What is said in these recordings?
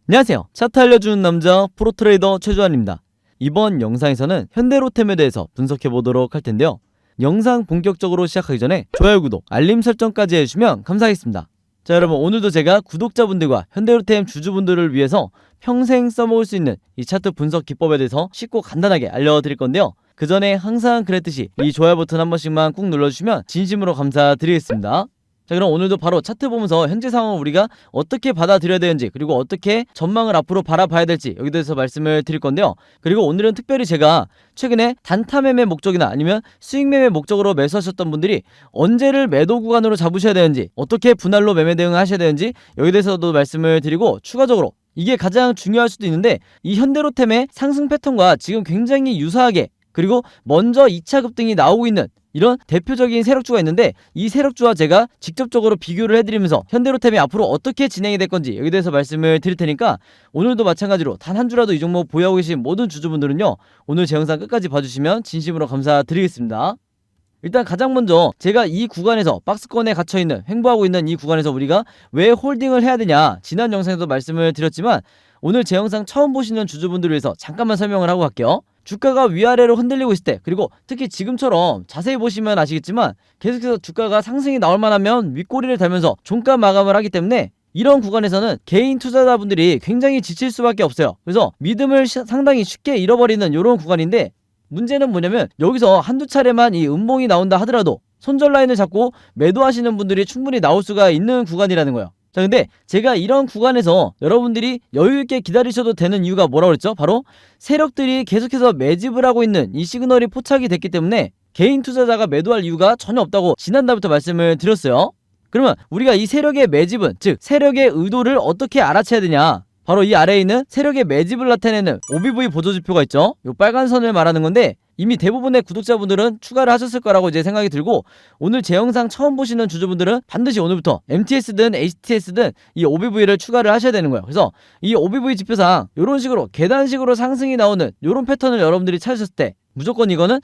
안녕하세요. 차트 알려주는 남자 프로트레이더 최주환입니다. 이번 영상에서는 현대로템에 대해서 분석해보도록 할 텐데요. 영상 본격적으로 시작하기 전에 좋아요, 구독, 알림 설정까지 해주시면 감사하겠습니다. 자, 여러분, 오늘도 제가 구독자분들과 현대로템 주주분들을 위해서 평생 써먹을 수 있는 이 차트 분석 기법에 대해서 쉽고 간단하게 알려드릴 건데요. 그 전에 항상 그랬듯이 이 좋아요 버튼 한 번씩만 꾹 눌러주시면 진심으로 감사드리겠습니다. 자, 그럼 오늘도 바로 차트 보면서 현재 상황을 우리가 어떻게 받아들여야 되는지, 그리고 어떻게 전망을 앞으로 바라봐야 될지 여기 대해서 말씀을 드릴 건데요. 그리고 오늘은 특별히 제가 최근에 단타 매매 목적이나 아니면 수익 매매 목적으로 매수하셨던 분들이 언제를 매도 구간으로 잡으셔야 되는지, 어떻게 분할로 매매 대응을 하셔야 되는지 여기 대해서도 말씀을 드리고, 추가적으로 이게 가장 중요할 수도 있는데, 이 현대로템의 상승 패턴과 지금 굉장히 유사하게, 그리고 먼저 2차 급등이 나오고 있는 이런 대표적인 세력주가 있는데, 이 세력주와 제가 직접적으로 비교를 해드리면서 현대로템이 앞으로 어떻게 진행이 될 건지 여기 대해서 말씀을 드릴 테니까, 오늘도 마찬가지로 단 한 주라도 이 종목 보유하고 계신 모든 주주분들은요, 오늘 제 영상 끝까지 봐주시면 진심으로 감사드리겠습니다. 일단 가장 먼저 제가 이 구간에서 박스권에 갇혀있는, 횡보하고 있는 이 구간에서 우리가 왜 홀딩을 해야 되냐, 지난 영상에도 말씀을 드렸지만 오늘 제 영상 처음 보시는 주주분들을 위해서 잠깐만 설명을 하고 갈게요. 주가가 위아래로 흔들리고 있을 때, 그리고 특히 지금처럼 자세히 보시면 아시겠지만 계속해서 주가가 상승이 나올 만하면 윗꼬리를 달면서 종가 마감을 하기 때문에 이런 구간에서는 개인 투자자분들이 굉장히 지칠 수밖에 없어요. 그래서 믿음을 상당히 쉽게 잃어버리는 이런 구간인데, 문제는 뭐냐면 여기서 한두 차례만 이 음봉이 나온다 하더라도 손절 라인을 잡고 매도하시는 분들이 충분히 나올 수가 있는 구간이라는 거예요. 자, 근데 제가 이런 구간에서 여러분들이 여유있게 기다리셔도 되는 이유가 뭐라고 그랬죠? 바로 세력들이 계속해서 매집을 하고 있는 이 시그널이 포착이 됐기 때문에 개인 투자자가 매도할 이유가 전혀 없다고 지난달부터 말씀을 드렸어요. 그러면 우리가 이 세력의 매집은, 즉 세력의 의도를 어떻게 알아채야 되냐? 바로 이 아래에 있는 세력의 매집을 나타내는 OBV 보조지표가 있죠. 이 빨간 선을 말하는 건데, 이미 대부분의 구독자분들은 추가를 하셨을 거라고 이제 생각이 들고, 오늘 제 영상 처음 보시는 주주분들은 반드시 오늘부터 MTS든 HTS든 이 OBV를 추가를 하셔야 되는 거예요. 그래서 이 OBV 지표상 이런 식으로 계단식으로 상승이 나오는 이런 패턴을 여러분들이 찾으셨을 때 무조건 이거는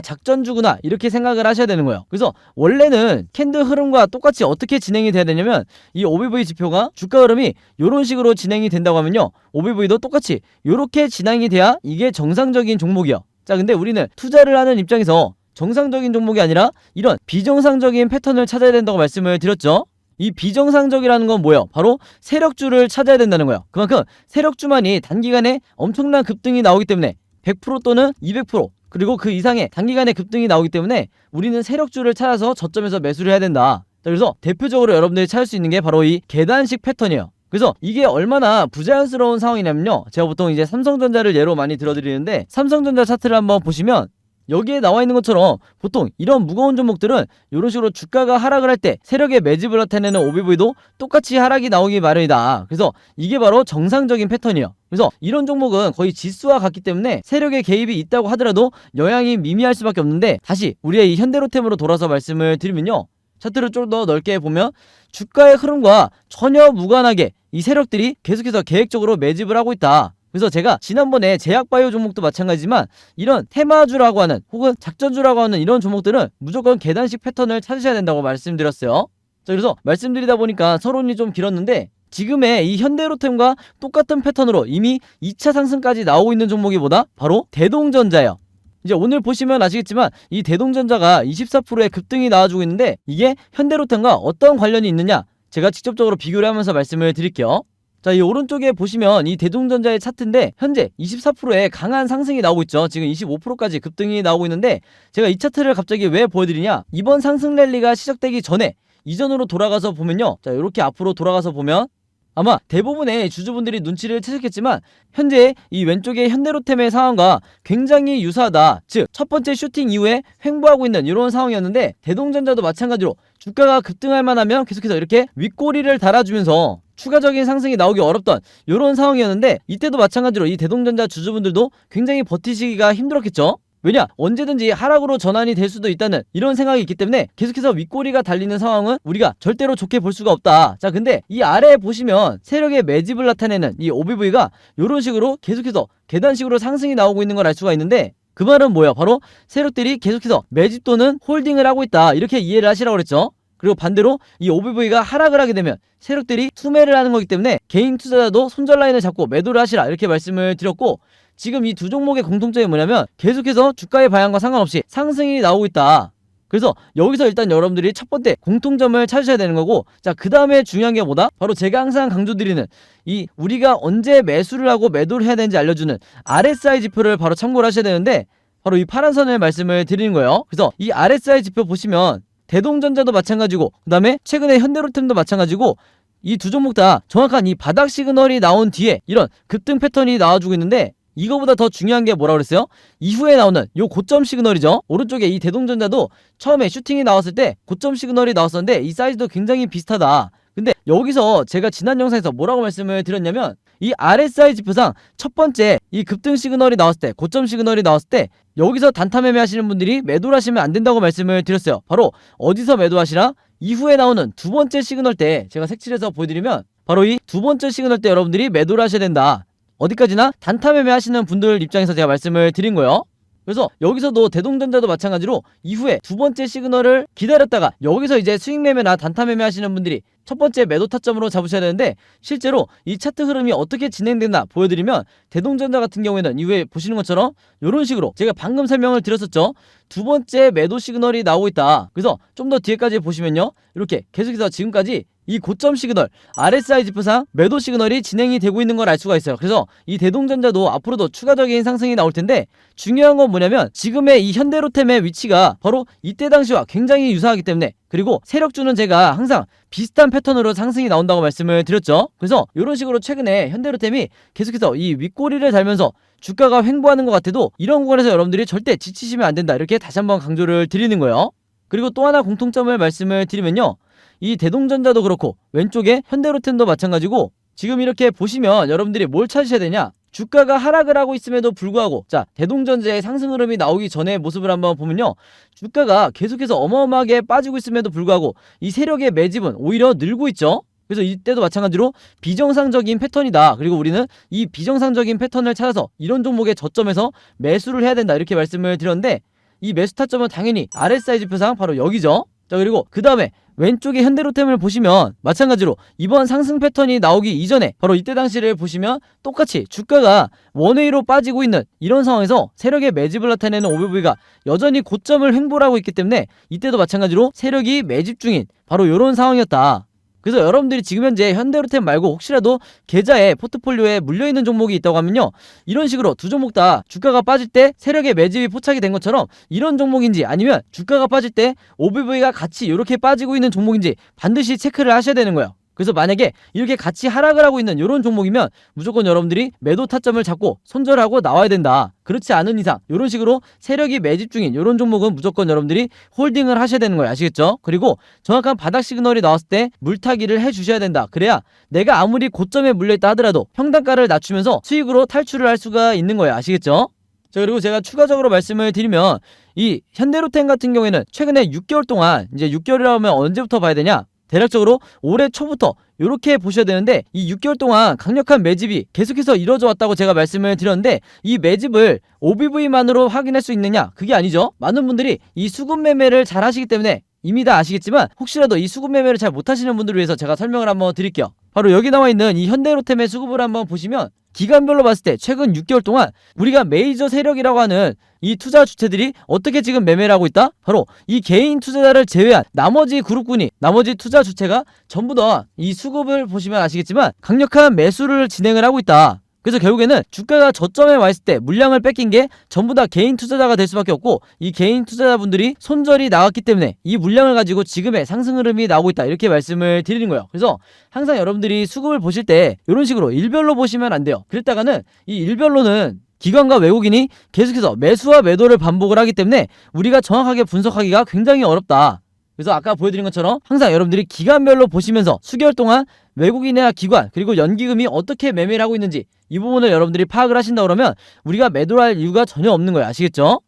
작전주구나, 이렇게 생각을 하셔야 되는 거예요. 그래서 원래는 캔들 흐름과 똑같이 어떻게 진행이 돼야 되냐면, 이 OBV 지표가 주가 흐름이 이런 식으로 진행이 된다고 하면요, OBV도 똑같이 이렇게 진행이 돼야 이게 정상적인 종목이요. 자, 근데 우리는 투자를 하는 입장에서 정상적인 종목이 아니라 이런 비정상적인 패턴을 찾아야 된다고 말씀을 드렸죠. 이 비정상적이라는 건 뭐예요? 바로 세력주를 찾아야 된다는 거예요. 그만큼 세력주만이 단기간에 엄청난 급등이 나오기 때문에 100% 또는 200%, 그리고 그 이상의 단기간에 급등이 나오기 때문에 우리는 세력주를 찾아서 저점에서 매수를 해야 된다. 자, 그래서 대표적으로 여러분들이 찾을 수 있는 게 바로 이 계단식 패턴이에요. 그래서 이게 얼마나 부자연스러운 상황이냐면요, 제가 보통 이제 삼성전자를 예로 많이 들어드리는데, 삼성전자 차트를 한번 보시면 여기에 나와 있는 것처럼 보통 이런 무거운 종목들은 이런 식으로 주가가 하락을 할 때 세력의 매집을 나타내는 OBV도 똑같이 하락이 나오기 마련이다. 그래서 이게 바로 정상적인 패턴이에요. 그래서 이런 종목은 거의 지수와 같기 때문에 세력의 개입이 있다고 하더라도 영향이 미미할 수밖에 없는데, 다시 우리의 이 현대로템으로 돌아서 말씀을 드리면요, 차트를 좀 더 넓게 보면 주가의 흐름과 전혀 무관하게 이 세력들이 계속해서 계획적으로 매집을 하고 있다. 그래서 제가 지난번에 제약바이오 종목도 마찬가지지만 이런 테마주라고 하는, 혹은 작전주라고 하는 이런 종목들은 무조건 계단식 패턴을 찾으셔야 된다고 말씀드렸어요. 자, 그래서 말씀드리다 보니까 서론이 좀 길었는데, 지금의 이 현대로템과 똑같은 패턴으로 이미 2차 상승까지 나오고 있는 종목이 뭐다? 바로 대동전자예요. 이제 오늘 보시면 아시겠지만 이 대동전자가 24%의 급등이 나와주고 있는데, 이게 현대로템과 어떤 관련이 있느냐, 제가 직접적으로 비교를 하면서 말씀을 드릴게요. 자, 이 오른쪽에 보시면 이 대동전자의 차트인데 현재 24%의 강한 상승이 나오고 있죠. 지금 25%까지 급등이 나오고 있는데, 제가 이 차트를 갑자기 왜 보여드리냐, 이번 상승 랠리가 시작되기 전에 이전으로 돌아가서 보면요, 자, 이렇게 앞으로 돌아가서 보면 아마 대부분의 주주분들이 눈치를 채셨겠지만 현재 이 왼쪽의 현대로템의 상황과 굉장히 유사하다. 즉, 첫 번째 슈팅 이후에 횡보하고 있는 이런 상황이었는데, 대동전자도 마찬가지로 주가가 급등할 만하면 계속해서 이렇게 윗꼬리를 달아주면서 추가적인 상승이 나오기 어렵던 이런 상황이었는데, 이때도 마찬가지로 이 대동전자 주주분들도 굉장히 버티시기가 힘들었겠죠. 왜냐? 언제든지 하락으로 전환이 될 수도 있다는 이런 생각이 있기 때문에 계속해서 윗꼬리가 달리는 상황은 우리가 절대로 좋게 볼 수가 없다. 자, 근데 이 아래에 보시면 세력의 매집을 나타내는 이 OBV가 이런 식으로 계속해서 계단식으로 상승이 나오고 있는 걸 알 수가 있는데, 그 말은 뭐야? 바로 세력들이 계속해서 매집 또는 홀딩을 하고 있다, 이렇게 이해를 하시라고 그랬죠. 그리고 반대로 이 OBV가 하락을 하게 되면 세력들이 투매를 하는 거기 때문에 개인 투자자도 손절 라인을 잡고 매도를 하시라 이렇게 말씀을 드렸고, 지금 이 두 종목의 공통점이 뭐냐면 계속해서 주가의 방향과 상관없이 상승이 나오고 있다. 그래서 여기서 일단 여러분들이 첫 번째 공통점을 찾으셔야 되는 거고, 자, 그 다음에 중요한 게 뭐다? 바로 제가 항상 강조드리는 이 우리가 언제 매수를 하고 매도를 해야 되는지 알려주는 RSI 지표를 바로 참고를 하셔야 되는데, 바로 이 파란 선을 말씀을 드리는 거예요. 그래서 이 RSI 지표 보시면 대동전자도 마찬가지고, 그 다음에 최근에 현대로템도 마찬가지고, 이 두 종목 다 정확한 이 바닥 시그널이 나온 뒤에 이런 급등 패턴이 나와주고 있는데, 이거보다 더 중요한 게 뭐라고 그랬어요? 이후에 나오는 요 고점 시그널이죠. 오른쪽에 이 대동전자도 처음에 슈팅이 나왔을 때 고점 시그널이 나왔었는데 이 사이즈도 굉장히 비슷하다. 근데 여기서 제가 지난 영상에서 뭐라고 말씀을 드렸냐면, 이 RSI 지표상 첫 번째 이 급등 시그널이 나왔을 때, 고점 시그널이 나왔을 때 여기서 단타 매매 하시는 분들이 매도를 하시면 안 된다고 말씀을 드렸어요. 바로 어디서 매도하시라? 이후에 나오는 두 번째 시그널 때, 제가 색칠해서 보여드리면 바로 이 두 번째 시그널 때 여러분들이 매도를 하셔야 된다. 어디까지나 단타 매매 하시는 분들 입장에서 제가 말씀을 드린 거예요. 그래서 여기서도 대동전자도 마찬가지로 이후에 두 번째 시그널을 기다렸다가 여기서 이제 수익 매매나 단타 매매 하시는 분들이 첫 번째 매도 타점으로 잡으셔야 되는데, 실제로 이 차트 흐름이 어떻게 진행된다 보여드리면, 대동전자 같은 경우에는 이후에 보시는 것처럼 이런 식으로 제가 방금 설명을 드렸었죠. 두 번째 매도 시그널이 나오고 있다. 그래서 좀 더 뒤에까지 보시면요, 이렇게 계속해서 지금까지 이 고점 시그널 RSI 지표상 매도 시그널이 진행이 되고 있는 걸 알 수가 있어요. 그래서 이 대동전자도 앞으로도 추가적인 상승이 나올 텐데, 중요한 건 뭐냐면 지금의 이 현대로템의 위치가 바로 이때 당시와 굉장히 유사하기 때문에, 그리고 세력주는 제가 항상 비슷한 패턴으로 상승이 나온다고 말씀을 드렸죠. 그래서 이런 식으로 최근에 현대로템이 계속해서 이 윗꼬리를 달면서 주가가 횡보하는 것 같아도 이런 구간에서 여러분들이 절대 지치시면 안 된다, 이렇게 다시 한번 강조를 드리는 거예요. 그리고 또 하나 공통점을 말씀을 드리면요, 이 대동전자도 그렇고 왼쪽에 현대로템도 마찬가지고, 지금 이렇게 보시면 여러분들이 뭘 찾으셔야 되냐, 주가가 하락을 하고 있음에도 불구하고, 자, 대동전자의 상승 흐름이 나오기 전의 모습을 한번 보면요, 주가가 계속해서 어마어마하게 빠지고 있음에도 불구하고 이 세력의 매집은 오히려 늘고 있죠. 그래서 이때도 마찬가지로 비정상적인 패턴이다. 그리고 우리는 이 비정상적인 패턴을 찾아서 이런 종목의 저점에서 매수를 해야 된다, 이렇게 말씀을 드렸는데, 이 매수 타점은 당연히 RSI 지표상 바로 여기죠. 자, 그리고 그 다음에 왼쪽에 현대로템을 보시면 마찬가지로 이번 상승 패턴이 나오기 이전에 바로 이때 당시를 보시면 똑같이 주가가 원웨이로 빠지고 있는 이런 상황에서 세력의 매집을 나타내는 OBV가 여전히 고점을 횡보를 하고 있기 때문에 이때도 마찬가지로 세력이 매집 중인 바로 이런 상황이었다. 그래서 여러분들이 지금 현재 현대로템 말고 혹시라도 계좌에 포트폴리오에 물려있는 종목이 있다고 하면요, 이런 식으로 두 종목 다 주가가 빠질 때 세력의 매집이 포착이 된 것처럼 이런 종목인지, 아니면 주가가 빠질 때 OBV가 같이 이렇게 빠지고 있는 종목인지 반드시 체크를 하셔야 되는 거예요. 그래서 만약에 이렇게 같이 하락을 하고 있는 이런 종목이면 무조건 여러분들이 매도 타점을 잡고 손절하고 나와야 된다. 그렇지 않은 이상 이런 식으로 세력이 매집 중인 이런 종목은 무조건 여러분들이 홀딩을 하셔야 되는 거예요. 아시겠죠? 그리고 정확한 바닥 시그널이 나왔을 때 물타기를 해주셔야 된다. 그래야 내가 아무리 고점에 물려있다 하더라도 평단가를 낮추면서 수익으로 탈출을 할 수가 있는 거예요. 아시겠죠? 자, 그리고 제가 추가적으로 말씀을 드리면 이 현대로템 같은 경우에는 최근에 6개월 동안, 이제 6개월이라고 하면 언제부터 봐야 되냐, 대략적으로 올해 초부터 이렇게 보셔야 되는데, 이 6개월 동안 강력한 매집이 계속해서 이루어져 왔다고 제가 말씀을 드렸는데, 이 매집을 OBV만으로 확인할 수 있느냐? 그게 아니죠. 많은 분들이 이 수급 매매를 잘 하시기 때문에 이미 다 아시겠지만, 혹시라도 이 수급 매매를 잘 못하시는 분들을 위해서 제가 설명을 한번 드릴게요. 바로 여기 나와 있는 이 현대로템의 수급을 한번 보시면 기간별로 봤을 때 최근 6개월 동안 우리가 메이저 세력이라고 하는 이 투자 주체들이 어떻게 지금 매매를 하고 있다? 바로 이 개인 투자자를 제외한 나머지 그룹군이, 나머지 투자 주체가 전부 다 이 수급을 보시면 아시겠지만 강력한 매수를 진행을 하고 있다. 그래서 결국에는 주가가 저점에 와 있을 때 물량을 뺏긴 게 전부 다 개인 투자자가 될 수밖에 없고, 이 개인 투자자분들이 손절이 나왔기 때문에 이 물량을 가지고 지금의 상승 흐름이 나오고 있다, 이렇게 말씀을 드리는 거예요. 그래서 항상 여러분들이 수급을 보실 때 이런 식으로 일별로 보시면 안 돼요. 그랬다가는 이 일별로는 기관과 외국인이 계속해서 매수와 매도를 반복을 하기 때문에 우리가 정확하게 분석하기가 굉장히 어렵다. 그래서 아까 보여드린 것처럼 항상 여러분들이 기간별로 보시면서 수개월 동안 외국인이나 기관 그리고 연기금이 어떻게 매매를 하고 있는지 이 부분을 여러분들이 파악을 하신다 그러면 우리가 매도를 할 이유가 전혀 없는 거예요. 아시겠죠?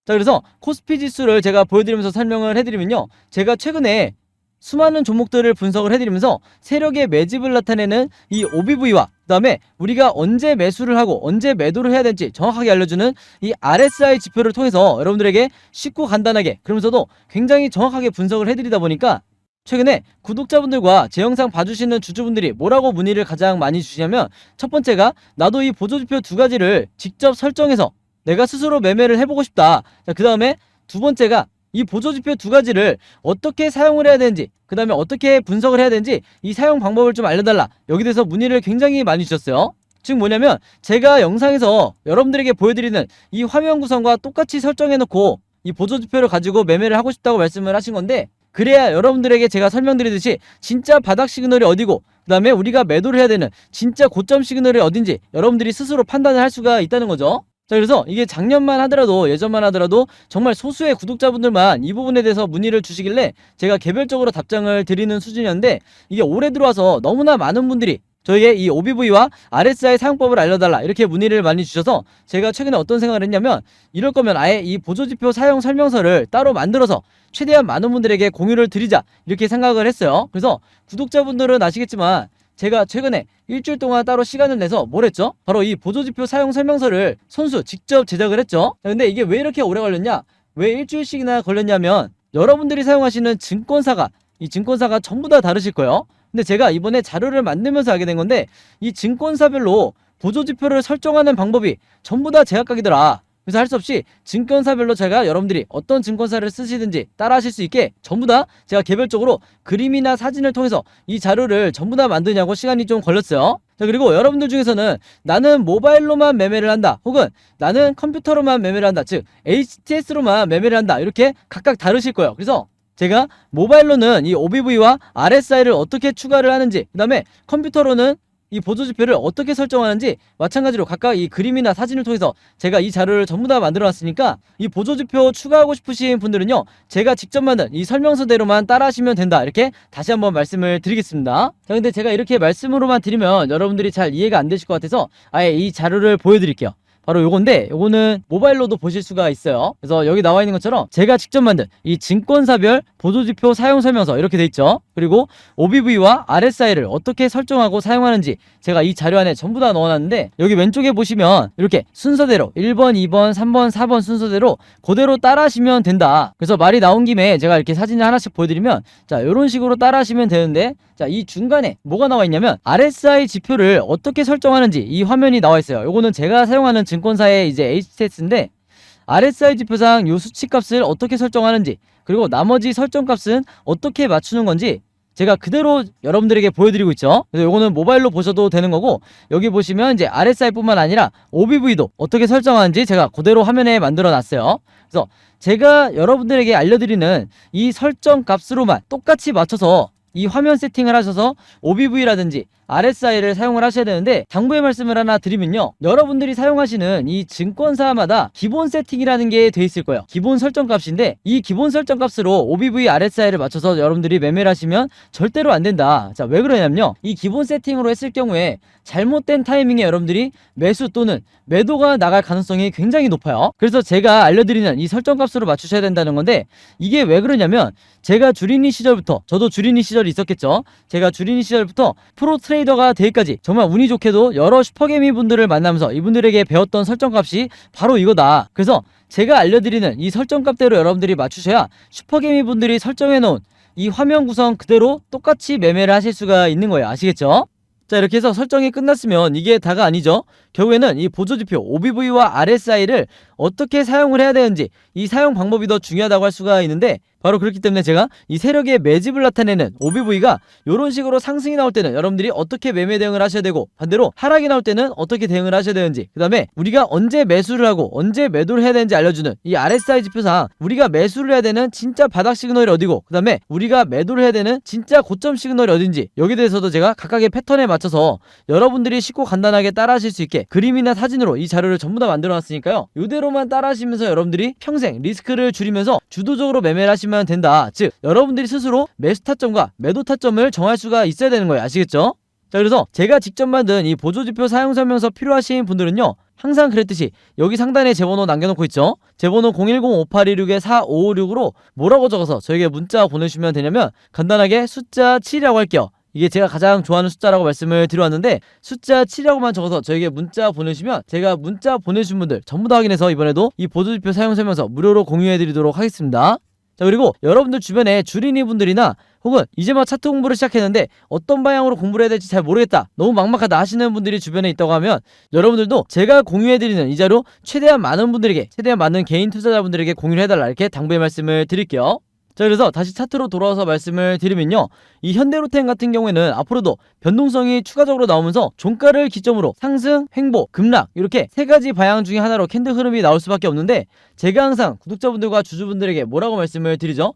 자, 그래서 코스피 지수를 제가 보여드리면서 설명을 해드리면요, 제가 최근에 수많은 종목들을 분석을 해드리면서 세력의 매집을 나타내는 이 OBV와 그 다음에 우리가 언제 매수를 하고 언제 매도를 해야 될지 정확하게 알려주는 이 RSI 지표를 통해서 여러분들에게 쉽고 간단하게, 그러면서도 굉장히 정확하게 분석을 해드리다 보니까 최근에 구독자분들과 제 영상 봐주시는 주주분들이 뭐라고 문의를 가장 많이 주시냐면, 첫 번째가 나도 이 보조지표 두 가지를 직접 설정해서 내가 스스로 매매를 해보고 싶다. 자, 그 다음에 두 번째가 이 보조지표 두 가지를 어떻게 사용을 해야 되는지, 그 다음에 어떻게 분석을 해야 되는지 이 사용 방법을 좀 알려달라. 여기 대해서 문의를 굉장히 많이 주셨어요. 즉 뭐냐면, 제가 영상에서 여러분들에게 보여드리는 이 화면 구성과 똑같이 설정해놓고 이 보조지표를 가지고 매매를 하고 싶다고 말씀을 하신 건데, 그래야 여러분들에게 제가 설명드리듯이 진짜 바닥 시그널이 어디고, 그 다음에 우리가 매도를 해야 되는 진짜 고점 시그널이 어딘지 여러분들이 스스로 판단을 할 수가 있다는 거죠. 자, 그래서 이게 작년만 하더라도, 예전만 하더라도 정말 소수의 구독자분들만 이 부분에 대해서 문의를 주시길래 제가 개별적으로 답장을 드리는 수준이었는데, 이게 올해 들어와서 너무나 많은 분들이 저에게 이 OBV와 RSI 사용법을 알려달라 이렇게 문의를 많이 주셔서, 제가 최근에 어떤 생각을 했냐면, 이럴 거면 아예 이 보조지표 사용 설명서를 따로 만들어서 최대한 많은 분들에게 공유를 드리자 이렇게 생각을 했어요. 그래서 구독자분들은 아시겠지만 제가 최근에 일주일 동안 따로 시간을 내서 뭘 했죠? 바로 이 보조지표 사용 설명서를 손수 직접 제작을 했죠. 근데 이게 왜 이렇게 오래 걸렸냐? 왜 일주일씩이나 걸렸냐면, 여러분들이 사용하시는 이 증권사가 전부 다 다르실 거예요. 근데 제가 이번에 자료를 만들면서 알게 된 건데, 이 증권사별로 보조지표를 설정하는 방법이 전부 다 제각각이더라. 그래서 할 수 없이 증권사별로 제가 여러분들이 어떤 증권사를 쓰시든지 따라 하실 수 있게 전부 다 제가 개별적으로 그림이나 사진을 통해서 이 자료를 전부 다 만드냐고 시간이 좀 걸렸어요. 자, 그리고 여러분들 중에서는 나는 모바일로만 매매를 한다, 혹은 나는 컴퓨터로만 매매를 한다, 즉 HTS로만 매매를 한다, 이렇게 각각 다르실 거예요. 그래서 제가 모바일로는 이 OBV와 RSI를 어떻게 추가를 하는지, 그 다음에 컴퓨터로는 이 보조지표를 어떻게 설정하는지 마찬가지로 각각 이 그림이나 사진을 통해서 제가 이 자료를 전부 다 만들어 놨으니까, 이 보조지표 추가하고 싶으신 분들은요, 제가 직접 만든 이 설명서대로만 따라 하시면 된다, 이렇게 다시 한번 말씀을 드리겠습니다. 자, 근데 제가 이렇게 말씀으로만 드리면 여러분들이 잘 이해가 안 되실 것 같아서 아예 이 자료를 보여드릴게요. 바로 요건데, 요거는 모바일로도 보실 수가 있어요. 그래서 여기 나와 있는 것처럼 제가 직접 만든 이 증권사별 보조지표 사용 설명서 이렇게 돼 있죠. 그리고 OBV와 RSI를 어떻게 설정하고 사용하는지 제가 이 자료 안에 전부 다 넣어놨는데, 여기 왼쪽에 보시면 이렇게 순서대로 1번, 2번, 3번, 4번 순서대로 그대로 따라 하시면 된다. 그래서 말이 나온 김에 제가 이렇게 사진을 하나씩 보여드리면, 자, 요런 식으로 따라 하시면 되는데, 자, 이 중간에 뭐가 나와 있냐면 RSI 지표를 어떻게 설정하는지 이 화면이 나와 있어요. 요거는 제가 사용하는 증권사의 이제 HTS인데, RSI 지표상 요 수치값을 어떻게 설정하는지, 그리고 나머지 설정값은 어떻게 맞추는 건지 제가 그대로 여러분들에게 보여드리고 있죠. 그래서 요거는 모바일로 보셔도 되는 거고, 여기 보시면 이제 RSI뿐만 아니라 OBV도 어떻게 설정하는지 제가 그대로 화면에 만들어 놨어요. 그래서 제가 여러분들에게 알려드리는 이 설정 값으로만 똑같이 맞춰서 이 화면 세팅을 하셔서 OBV라든지 RSI를 사용을 하셔야 되는데, 당부의 말씀을 하나 드리면요, 여러분들이 사용하시는 이 증권사마다 기본 세팅이라는 게 돼 있을 거예요. 기본 설정 값인데, 이 기본 설정 값으로 OBV, RSI를 맞춰서 여러분들이 매매를 하시면 절대로 안 된다. 자, 왜 그러냐면요, 이 기본 세팅으로 했을 경우에 잘못된 타이밍에 여러분들이 매수 또는 매도가 나갈 가능성이 굉장히 높아요. 그래서 제가 알려드리는 이 설정 값으로 맞추셔야 된다는 건데, 이게 왜 그러냐면, 제가 주린이 시절부터, 저도 주린이 시절이 있었겠죠. 제가 주린이 시절부터 프로 트레이더가 되기까지 정말 운이 좋게도 여러 슈퍼개미 분들을 만나면서 이분들에게 배웠던 설정값이 바로 이거다. 그래서 제가 알려드리는 이 설정값대로 여러분들이 맞추셔야 슈퍼개미 분들이 설정해놓은 이 화면 구성 그대로 똑같이 매매를 하실 수가 있는 거예요. 아시겠죠? 자, 이렇게 해서 설정이 끝났으면 이게 다가 아니죠. 결국에는 이 보조지표 OBV와 RSI를 어떻게 사용을 해야 되는지, 이 사용 방법이 더 중요하다고 할 수가 있는데, 바로 그렇기 때문에 제가 이 세력의 매집을 나타내는 OBV가 이런 식으로 상승이 나올 때는 여러분들이 어떻게 매매 대응을 하셔야 되고, 반대로 하락이 나올 때는 어떻게 대응을 하셔야 되는지, 그 다음에 우리가 언제 매수를 하고 언제 매도를 해야 되는지 알려주는 이 RSI 지표상 우리가 매수를 해야 되는 진짜 바닥 시그널이 어디고, 그 다음에 우리가 매도를 해야 되는 진짜 고점 시그널이 어딘지, 여기에 대해서도 제가 각각의 패턴에 맞춰서 여러분들이 쉽고 간단하게 따라 하실 수 있게 그림이나 사진으로 이 자료를 전부 다 만들어 놨으니까요, 이대로만 따라 하시면서 여러분들이 평생 리스크를 줄이면서 주도적으로 매매를 하시면 된다. 즉 여러분들이 스스로 매수 타점과 매도 타점을 정할 수가 있어야 되는 거예요. 아시겠죠? 자, 그래서 제가 직접 만든 이 보조지표 사용 설명서 필요하신 분들은요, 항상 그랬듯이 여기 상단에 제 번호 남겨놓고 있죠. 제 번호 010-5826-4556으로 뭐라고 적어서 저에게 문자 보내주시면 되냐면, 간단하게 숫자 7이라고 할게요. 이게 제가 가장 좋아하는 숫자라고 말씀을 드려왔는데, 숫자 7이라고만 적어서 저에게 문자 보내주시면 제가 문자 보내주신 분들 전부 다 확인해서 이번에도 이 보조지표 사용 설명서 무료로 공유해드리도록 하겠습니다. 자, 그리고 여러분들 주변에 주린이 분들이나 혹은 이제 막 차트 공부를 시작했는데 어떤 방향으로 공부를 해야 될지 잘 모르겠다, 너무 막막하다 하시는 분들이 주변에 있다고 하면 여러분들도 제가 공유해드리는 이 자료 최대한 많은 분들에게, 최대한 많은 개인 투자자분들에게 공유를 해달라, 이렇게 당부의 말씀을 드릴게요. 자, 그래서 다시 차트로 돌아와서 말씀을 드리면요, 이 현대로템 같은 경우에는 앞으로도 변동성이 추가적으로 나오면서 종가를 기점으로 상승, 횡보, 급락, 이렇게 세 가지 방향 중에 하나로 캔들 흐름이 나올 수밖에 없는데, 제가 항상 구독자분들과 주주분들에게 뭐라고 말씀을 드리죠?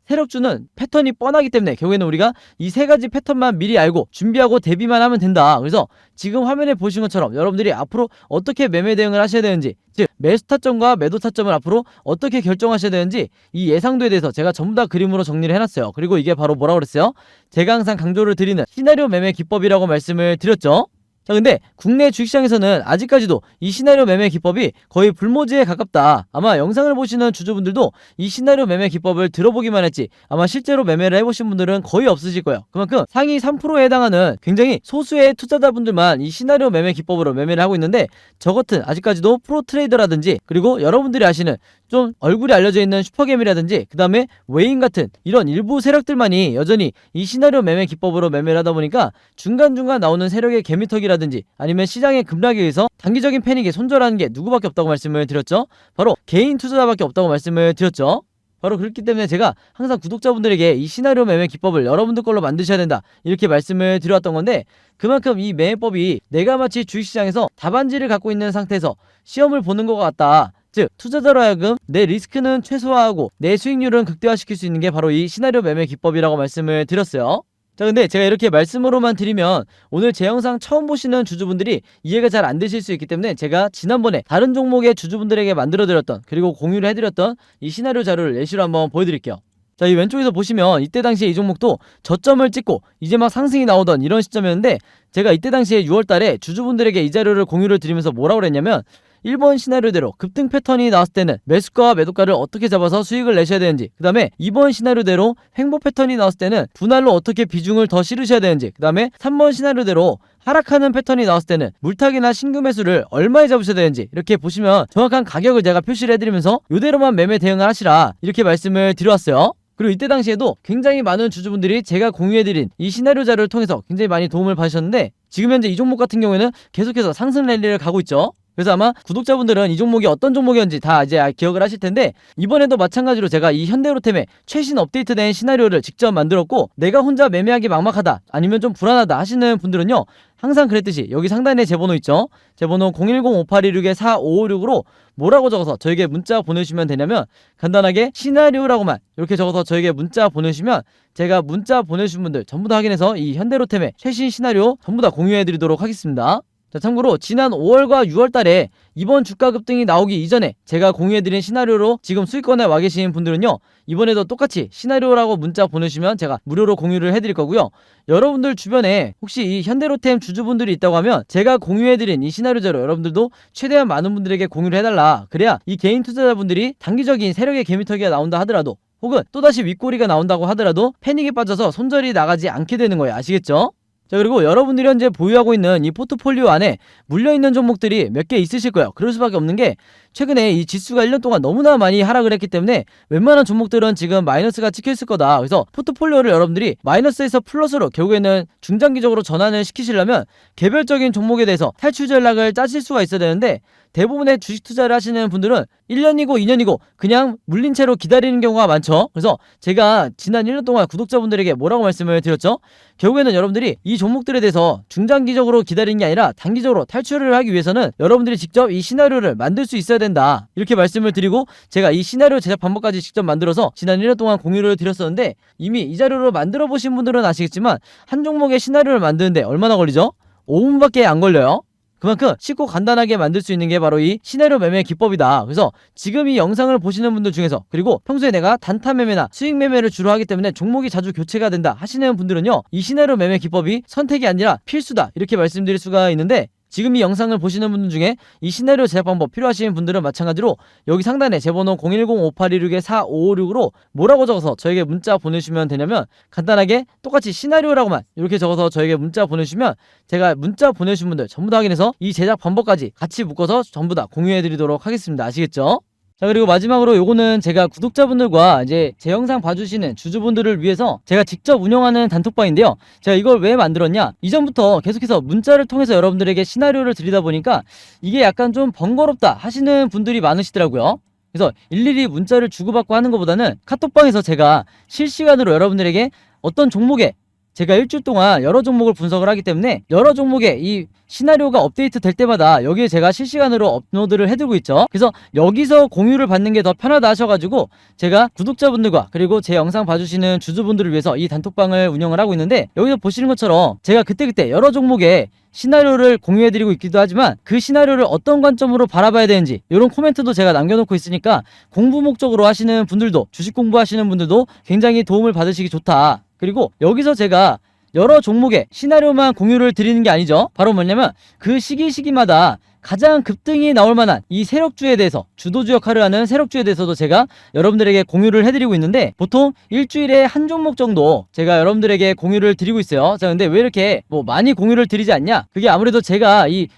세력주는 패턴이 뻔하기 때문에 결국에는 우리가 이 세 가지 패턴만 미리 알고 준비하고 대비만 하면 된다. 그래서 지금 화면에 보신 것처럼 여러분들이 앞으로 어떻게 매매 대응을 하셔야 되는지, 즉 매수 타점과 매도 타점을 앞으로 어떻게 결정하셔야 되는지, 이 예상도에 대해서 제가 전부 다 그림으로 정리를 해놨어요. 그리고 이게 바로 뭐라고 그랬어요? 제가 항상 강조를 드리는 시나리오 매매 기법이라고 말씀을 드렸죠. 자, 근데 국내 주식시장에서는 아직까지도 이 시나리오 매매 기법이 거의 불모지에 가깝다. 아마 영상을 보시는 주주분들도 이 시나리오 매매 기법을 들어보기만 했지 아마 실제로 매매를 해보신 분들은 거의 없으실 거예요. 그만큼 상위 3%에 해당하는 굉장히 소수의 투자자분들만 이 시나리오 매매 기법으로 매매를 하고 있는데, 저 같은 아직까지도 프로트레이더라든지, 그리고 여러분들이 아시는 좀 얼굴이 알려져 있는 슈퍼겜이라든지, 그 다음에 웨인 같은 이런 일부 세력들만이 여전히 이 시나리오 매매 기법으로 매매를 하다 보니까 중간중간 나오는 세력의 개미턱이라든지 아니면 시장의 급락에 의해서 단기적인 패닉에 손절하는 게 누구밖에 없다고 말씀을 드렸죠. 바로 개인 투자자밖에 없다고 말씀을 드렸죠. 바로 그렇기 때문에 제가 항상 구독자분들에게 이 시나리오 매매 기법을 여러분들 걸로 만드셔야 된다, 이렇게 말씀을 드려왔던 건데, 그만큼 이 매매법이 내가 마치 주식시장에서 답안지를 갖고 있는 상태에서 시험을 보는 것 같다, 즉 투자자로 하여금 내 리스크는 최소화하고 내 수익률은 극대화시킬 수 있는 게 바로 이 시나리오 매매 기법이라고 말씀을 드렸어요. 자, 근데 제가 이렇게 말씀으로만 드리면 오늘 제 영상 처음 보시는 주주분들이 이해가 잘 안 되실 수 있기 때문에 제가 지난번에 다른 종목의 주주분들에게 만들어드렸던, 그리고 공유를 해드렸던 이 시나리오 자료를 예시로 한번 보여드릴게요. 자, 이 왼쪽에서 보시면 이때 당시에 이 종목도 저점을 찍고 이제 막 상승이 나오던 이런 시점이었는데, 제가 이때 당시에 6월달에 주주분들에게 이 자료를 공유를 드리면서 뭐라고 그랬냐면, 1번 시나리오대로 급등 패턴이 나왔을 때는 매수가와 매도가를 어떻게 잡아서 수익을 내셔야 되는지, 그 다음에 2번 시나리오대로 횡보 패턴이 나왔을 때는 분할로 어떻게 비중을 더 실으셔야 되는지, 그 다음에 3번 시나리오대로 하락하는 패턴이 나왔을 때는 물타기나 신규 매수를 얼마에 잡으셔야 되는지, 이렇게 보시면 정확한 가격을 제가 표시를 해드리면서 이대로만 매매 대응을 하시라, 이렇게 말씀을 드려왔어요. 그리고 이때 당시에도 굉장히 많은 주주분들이 제가 공유해드린 이 시나리오 자료를 통해서 굉장히 많이 도움을 받으셨는데, 지금 현재 이 종목 같은 경우에는 계속해서 상승 랠리를 가고 있죠. 그래서 아마 구독자분들은 이 종목이 어떤 종목이었는지 다 이제 기억을 하실 텐데, 이번에도 마찬가지로 제가 이 현대로템의 최신 업데이트된 시나리오를 직접 만들었고, 내가 혼자 매매하기 막막하다, 아니면 좀 불안하다 하시는 분들은요, 항상 그랬듯이 여기 상단에 제 번호 있죠? 제 번호 010-5826-4556으로 뭐라고 적어서 저에게 문자 보내주시면 되냐면, 간단하게 시나리오라고만 이렇게 적어서 저에게 문자 보내주시면 제가 문자 보내주신 분들 전부 다 확인해서 이 현대로템의 최신 시나리오 전부 다 공유해드리도록 하겠습니다. 자, 참고로 지난 5월과 6월 달에 이번 주가 급등이 나오기 이전에 제가 공유해드린 시나리오로 지금 수익권에 와 계신 분들은요, 이번에도 똑같이 시나리오라고 문자 보내주시면 제가 무료로 공유를 해드릴 거고요. 여러분들 주변에 혹시 이 현대로템 주주분들이 있다고 하면 제가 공유해드린 이 시나리오대로 여러분들도 최대한 많은 분들에게 공유를 해달라, 그래야 이 개인 투자자분들이 단기적인 세력의 개미터기가 나온다 하더라도, 혹은 또다시 윗꼬리가 나온다고 하더라도 패닉에 빠져서 손절이 나가지 않게 되는 거예요. 아시겠죠? 자, 그리고 여러분들이 현재 보유하고 있는 이 포트폴리오 안에 물려있는 종목들이 몇 개 있으실 거예요. 그럴 수밖에 없는 게, 최근에 이 지수가 1년 동안 너무나 많이 하락을 했기 때문에 웬만한 종목들은 지금 마이너스가 찍혀있을 거다. 그래서 포트폴리오를 여러분들이 마이너스에서 플러스로 결국에는 중장기적으로 전환을 시키시려면 개별적인 종목에 대해서 탈출 전략을 짜실 수가 있어야 되는데, 대부분의 주식 투자를 하시는 분들은 1년이고 2년이고 그냥 물린 채로 기다리는 경우가 많죠. 그래서 제가 지난 1년 동안 구독자분들에게 뭐라고 말씀을 드렸죠? 결국에는 여러분들이 이 종목들에 대해서 중장기적으로 기다리는 게 아니라 단기적으로 탈출을 하기 위해서는 여러분들이 직접 이 시나리오를 만들 수 있어야 된다, 이렇게 말씀을 드리고, 제가 이 시나리오 제작 방법까지 직접 만들어서 지난 1년 동안 공유를 드렸었는데, 이미 이 자료로 만들어 보신 분들은 아시겠지만 한 종목의 시나리오를 만드는데 얼마나 걸리죠? 5분밖에 안 걸려요. 그만큼 쉽고 간단하게 만들 수 있는 게 바로 이 시나리오 매매 기법이다. 그래서 지금 이 영상을 보시는 분들 중에서, 그리고 평소에 내가 단타 매매나 수익 매매를 주로 하기 때문에 종목이 자주 교체가 된다 하시는 분들은요, 이 시나리오 매매 기법이 선택이 아니라 필수다, 이렇게 말씀드릴 수가 있는데, 지금 이 영상을 보시는 분들 중에 이 시나리오 제작 방법 필요하신 분들은 마찬가지로 여기 상단에 제 번호 010-5826-4556으로 뭐라고 적어서 저에게 문자 보내주시면 되냐면, 간단하게 똑같이 시나리오라고만 이렇게 적어서 저에게 문자 보내주시면 제가 문자 보내주신 분들 전부 다 확인해서 이 제작 방법까지 같이 묶어서 전부 다 공유해 드리도록 하겠습니다. 아시겠죠? 자, 그리고 마지막으로 요거는 제가 구독자분들과 이제 제 영상 봐주시는 주주분들을 위해서 제가 직접 운영하는 단톡방인데요. 제가 이걸 왜 만들었냐, 이전부터 계속해서 문자를 통해서 여러분들에게 시나리오를 드리다 보니까 이게 약간 좀 번거롭다 하시는 분들이 많으시더라고요. 그래서 일일이 문자를 주고받고 하는 것보다는 카톡방에서 제가 실시간으로 여러분들에게 어떤 종목에 제가 일주일 동안 여러 종목을 분석을 하기 때문에 여러 종목에 이 시나리오가 업데이트 될 때마다 여기에 제가 실시간으로 업로드를 해두고 있죠. 그래서 여기서 공유를 받는 게 더 편하다 하셔가지고 제가 구독자분들과 그리고 제 영상 봐주시는 주주분들을 위해서 이 단톡방을 운영을 하고 있는데, 여기서 보시는 것처럼 제가 그때그때 여러 종목에 시나리오를 공유해드리고 있기도 하지만 그 시나리오를 어떤 관점으로 바라봐야 되는지 이런 코멘트도 제가 남겨놓고 있으니까 공부 목적으로 하시는 분들도, 주식 공부하시는 분들도 굉장히 도움을 받으시기 좋다. 그리고 여기서 제가 여러 종목의 시나리오만 공유를 드리는 게 아니죠. 바로 뭐냐면 그 시기마다 가장 급등이 나올 만한 이 세력주에 대해서, 주도주 역할을 하는 세력주에 대해서도 제가 여러분들에게 공유를 해드리고 있는데, 보통 일주일에 한 종목 정도 제가 여러분들에게 공유를 드리고 있어요. 자, 근데 왜 이렇게 뭐 많이 공유를 드리지 않냐? 그게 아무래도 제가 이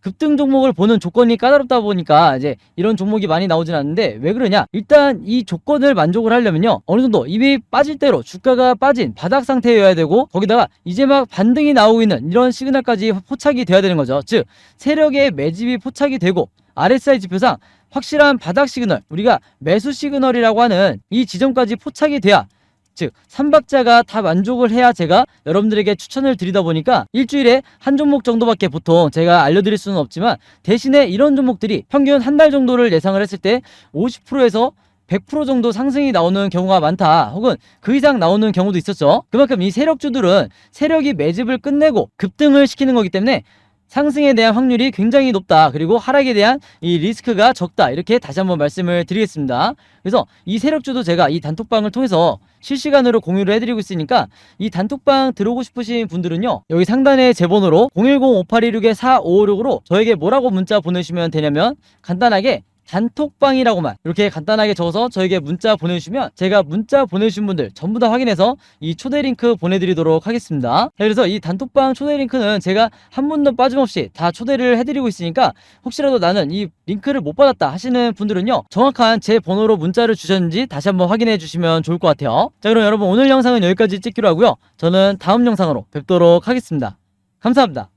급등 종목을 보는 조건이 까다롭다 보니까 이제 이런 종목이 많이 나오진 않는데, 왜 그러냐, 일단 이 조건을 만족을 하려면요, 어느 정도 이미 빠질 대로 주가가 빠진 바닥 상태여야 되고, 거기다가 이제 막 반등이 나오고 있는 이런 시그널까지 포착이 돼야 되는 거죠. 즉 세력의 매집이 포착이 되고 RSI 지표상 확실한 바닥 시그널, 우리가 매수 시그널이라고 하는 이 지점까지 포착이 돼야, 즉 3박자가 다 만족을 해야 제가 여러분들에게 추천을 드리다 보니까 일주일에 한 종목 정도밖에 보통 제가 알려드릴 수는 없지만, 대신에 이런 종목들이 평균 한 달 정도를 예상을 했을 때 50%에서 100% 정도 상승이 나오는 경우가 많다, 혹은 그 이상 나오는 경우도 있었죠. 그만큼 이 세력주들은 세력이 매집을 끝내고 급등을 시키는 거기 때문에 상승에 대한 확률이 굉장히 높다, 그리고 하락에 대한 이 리스크가 적다, 이렇게 다시 한번 말씀을 드리겠습니다. 그래서 이 세력주도 제가 이 단톡방을 통해서 실시간으로 공유를 해드리고 있으니까, 이 단톡방 들어오고 싶으신 분들은요, 여기 상단에 제 번호로 010-5826-4556으로 저에게 뭐라고 문자 보내주시면 되냐면, 간단하게 단톡방이라고만 이렇게 간단하게 적어서 저에게 문자 보내주시면 제가 문자 보내주신 분들 전부 다 확인해서 이 초대 링크 보내드리도록 하겠습니다. 그래서 이 단톡방 초대 링크는 제가 한 분도 빠짐없이 다 초대를 해드리고 있으니까, 혹시라도 나는 이 링크를 못 받았다 하시는 분들은요, 정확한 제 번호로 문자를 주셨는지 다시 한번 확인해 주시면 좋을 것 같아요. 자, 그럼 여러분 오늘 영상은 여기까지 찍기로 하고요, 저는 다음 영상으로 뵙도록 하겠습니다. 감사합니다.